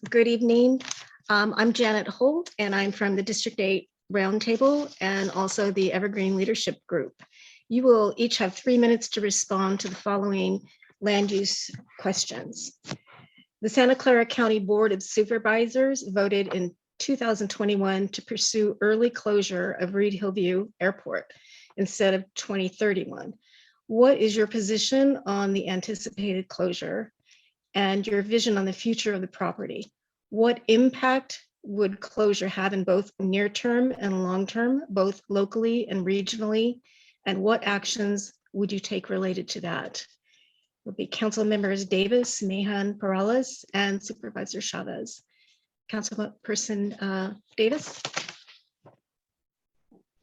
Good evening. I'm Janet Holt, and I'm from the District 8 Roundtable and also the Evergreen Leadership Group. You will each have 3 minutes to respond to the following land use questions. The Santa Clara County Board of Supervisors voted in 2021 to pursue early closure of Reid-Hillview Airport instead of 2031. What is your position on the anticipated closure and your vision on the future of the property? What impact would closure have in both near term and long term, both locally and regionally? And what actions would you take related to that? Will be Council Members Davis, Mahan, Perales, and Supervisor Chavez. Councilperson Davis.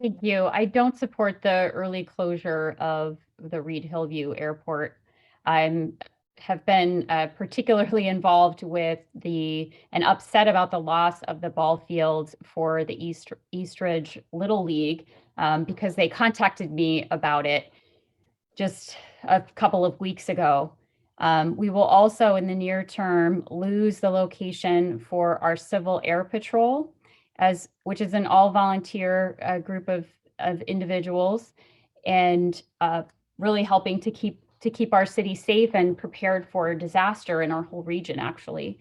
Thank you. I don't support the early closure of the Reid-Hillview Airport. I have been particularly involved with and upset about the loss of the ball fields for the Eastridge Little League because they contacted me about it just a couple of weeks ago. We will also in the near term lose the location for our Civil Air Patrol, which is an all volunteer group of individuals, and really helping to keep our city safe and prepared for disaster in our whole region, actually.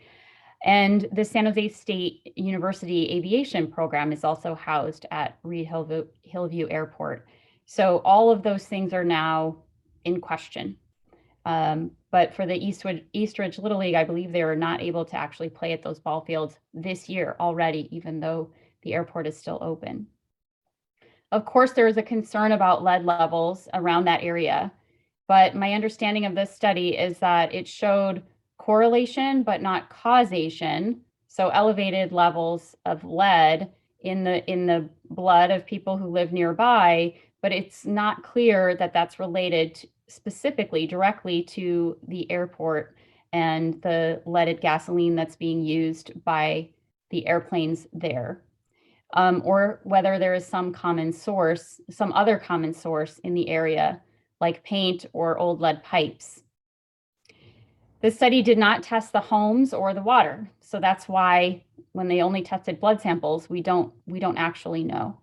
And the San Jose State University Aviation Program is also housed at Reid-Hillview Airport. So all of those things are now in question. But for the Eastridge Little League, I believe they are not able to actually play at those ball fields this year already, even though the airport is still open. Of course, there is a concern about lead levels around that area, but my understanding of this study is that it showed correlation, but not causation. So elevated levels of lead in the blood of people who live nearby, but it's not clear that that's related specifically directly to the airport and the leaded gasoline that's being used by the airplanes there. Or whether there is some other common source in the area, like paint or old lead pipes. The study did not test the homes or the water. So that's why when they only tested blood samples, we don't actually know.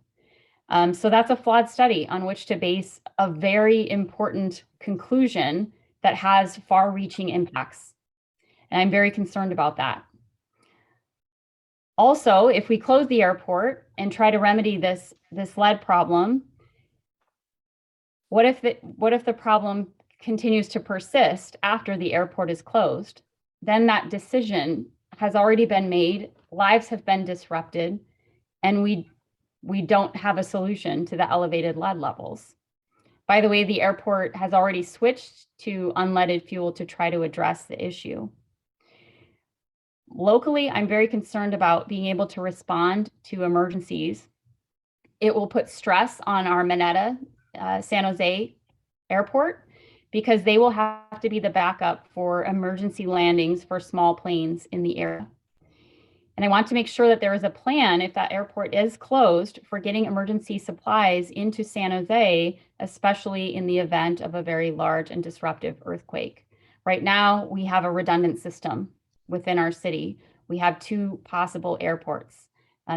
So that's a flawed study on which to base a very important conclusion that has far-reaching impacts. And I'm very concerned about that. Also, if we close the airport and try to remedy this lead problem, what if the problem continues to persist after the airport is closed? Then that decision has already been made, lives have been disrupted, and we don't have a solution to the elevated lead levels. By the way, the airport has already switched to unleaded fuel to try to address the issue. Locally, I'm very concerned about being able to respond to emergencies. It will put stress on our Mineta, San Jose Airport, because they will have to be the backup for emergency landings for small planes in the area. And I want to make sure that there is a plan if that airport is closed for getting emergency supplies into San Jose, especially in the event of a very large and disruptive earthquake. Right now, we have a redundant system within our city. We have 2 possible airports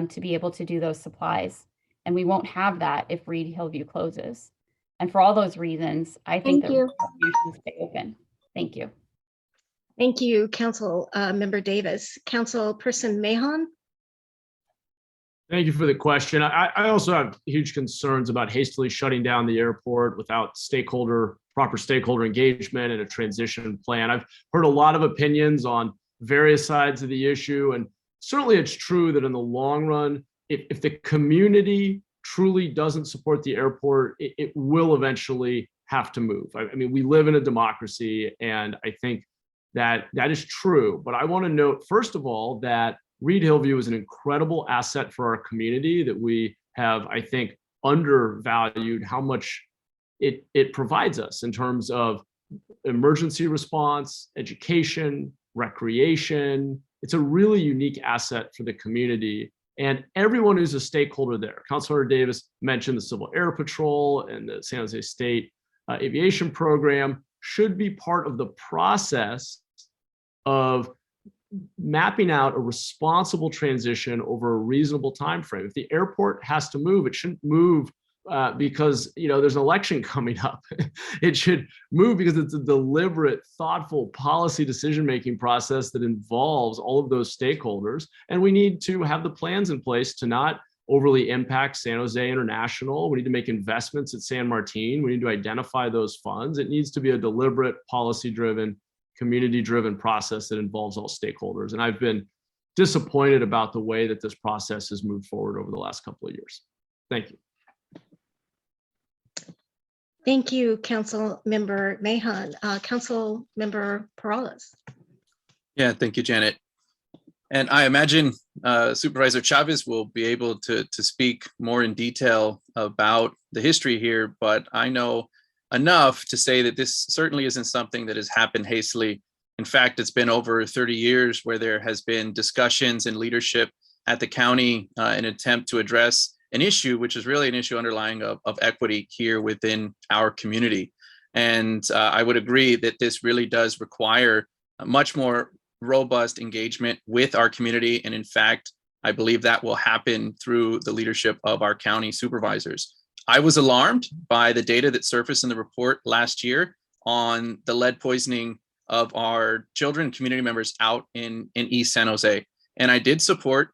to be able to do those supplies. And we won't have that if Reid-Hillview closes. And for all those reasons, I think that we should stay open. Thank you. Thank you, Council Member Davis. Councilperson Mahan. Thank you for the question. I also have huge concerns about hastily shutting down the airport without proper stakeholder engagement and a transition plan. I've heard a lot of opinions on various sides of the issue, and certainly it's true that in the long run, if the community truly doesn't support the airport, it will eventually have to move. I mean, we live in a democracy, and I think that is true. But I want to note, first of all, that Reid-Hillview is an incredible asset for our community that we have, I think, undervalued how much it provides us in terms of emergency response, education, recreation. It's a really unique asset for the community. And everyone who's a stakeholder there, Councilor Davis mentioned the Civil Air Patrol and the San Jose State Aviation Program, should be part of the process of mapping out a responsible transition over a reasonable time frame. If the airport has to move, it shouldn't move because there's an election coming up. It should move because it's a deliberate, thoughtful policy decision-making process that involves all of those stakeholders. And we need to have the plans in place to not overly impact San Jose International. We need to make investments at San Martin. We need to identify those funds. It needs to be a deliberate, policy-driven, community-driven process that involves all stakeholders. And I've been disappointed about the way that this process has moved forward over the last couple of years. Thank you. Thank you, Council Member Mahan. Council Member Perales. Yeah, thank you, Janet. And I imagine Supervisor Chavez will be able to speak more in detail about the history here, but I know enough to say that this certainly isn't something that has happened hastily. In fact, it's been over 30 years where there has been discussions and leadership at the county in an attempt to address an issue, which is really an issue underlying of equity here within our community. And I would agree that this really does require much more robust engagement with our community. And in fact, I believe that will happen through the leadership of our county supervisors. I was alarmed by the data that surfaced in the report last year on the lead poisoning of our children and community members out in East San Jose. And I did support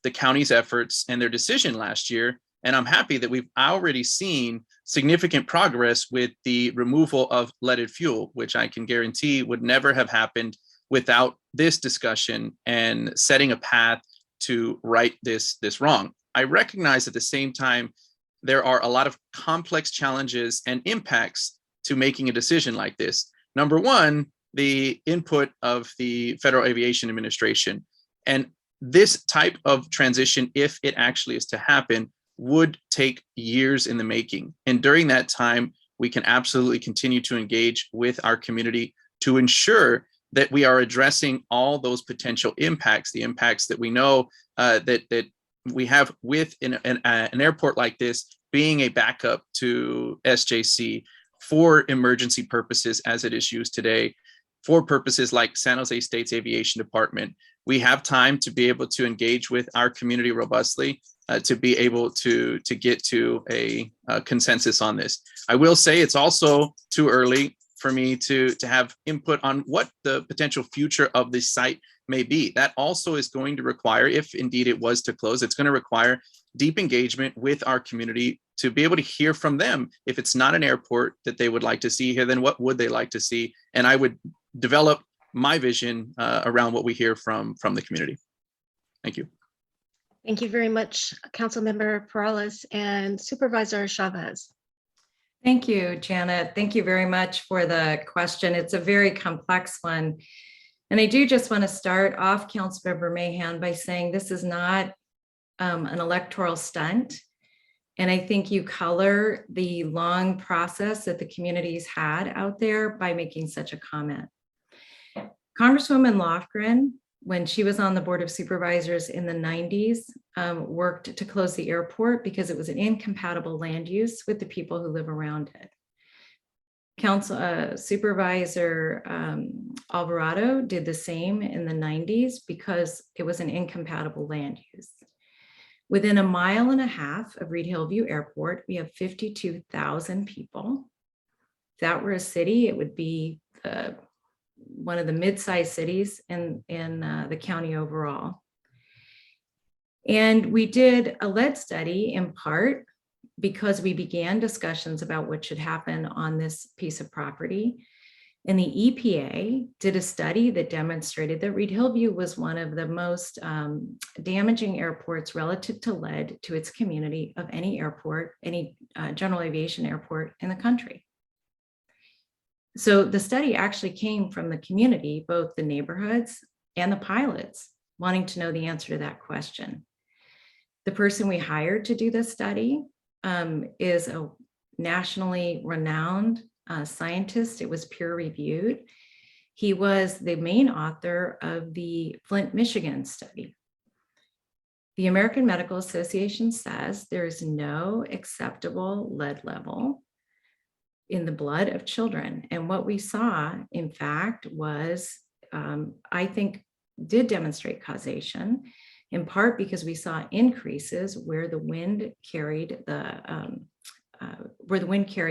the county's efforts and their decision last year. And I'm happy that we've already seen significant progress with the removal of leaded fuel, which I can guarantee would never have happened without this discussion and setting a path to right this wrong. I recognize at the same time, there are a lot of complex challenges and impacts to making a decision like this. Number one, the input of the Federal Aviation Administration. And this type of transition, if it actually is to happen, would take years in the making. And during that time, we can absolutely continue to engage with our community to ensure that we are addressing all those potential impacts, the impacts that we know that we have with an airport like this being a backup to SJC for emergency purposes as it is used today, for purposes like San Jose State's Aviation Department. We have time to be able to engage with our community robustly to be able to get to a consensus on this. I will say it's also too early for me to have input on what the potential future of this site may be. That also is going to require, if indeed it was to close, it's going to require deep engagement with our community to be able to hear from them. If it's not an airport that they would like to see here, then what would they like to see? And I would develop my vision around what we hear from the community. Thank you. Thank you very much, Councilmember Perales and Supervisor Chavez. Thank you, Janet. Thank you very much for the question. It's a very complex one. And I do just want to start off, Councilmember Mahan, by saying this is not an electoral stunt. And I think you color the long process that the communities had out there by making such a comment. Congresswoman Lofgren, when she was on the Board of Supervisors in the 90s, worked to close the airport because it was an incompatible land use with the people who live around it. Supervisor Alvarado did the same in the 90s because it was an incompatible land use. Within 1.5 miles of Reid-Hillview Airport, we have 52,000 people. If that were a city, it would be one of the mid-sized cities in the county overall. And we did a lead study in part because we began discussions about what should happen on this piece of property. And the EPA did a study that demonstrated that Reid-Hillview was one of the most damaging airports relative to lead to its community of any airport, any general aviation airport in the country. So the study actually came from the community, both the neighborhoods and the pilots, wanting to know the answer to that question. The person we hired to do this study is a nationally renowned scientist. It was peer reviewed. He was the main author of the Flint, Michigan study. The American Medical Association says there is no acceptable lead level in the blood of children. And what we saw, in fact, was, I think, did demonstrate causation, in part because we saw increases where the wind carried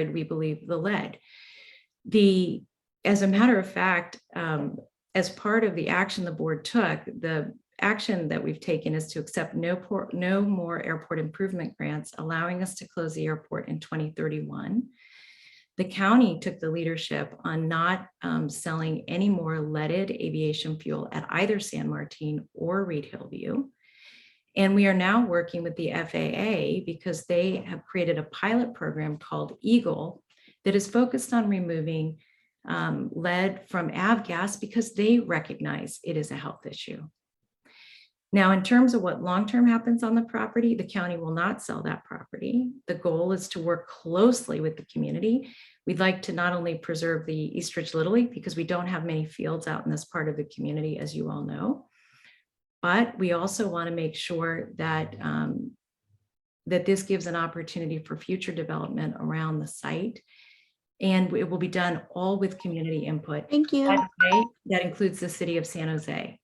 we believe, the lead. As a matter of fact, as part of the action the board took, the action that we've taken is to accept no more airport improvement grants, allowing us to close the airport in 2031. The county took the leadership on not selling any more leaded aviation fuel at either San Martin or Reid-Hillview. And we are now working with the FAA because they have created a pilot program called Eagle that is focused on removing lead from avgas because they recognize it is a health issue. Now, in terms of what long-term happens on the property, the county will not sell that property. The goal is to work closely with the community. We'd like to not only preserve the Eastridge Little League because we don't have many fields out in this part of the community, as you all know, but we also want to make sure that that this gives an opportunity for future development around the site. And it will be done all with community input. Thank you. By the way, that includes the city of San Jose.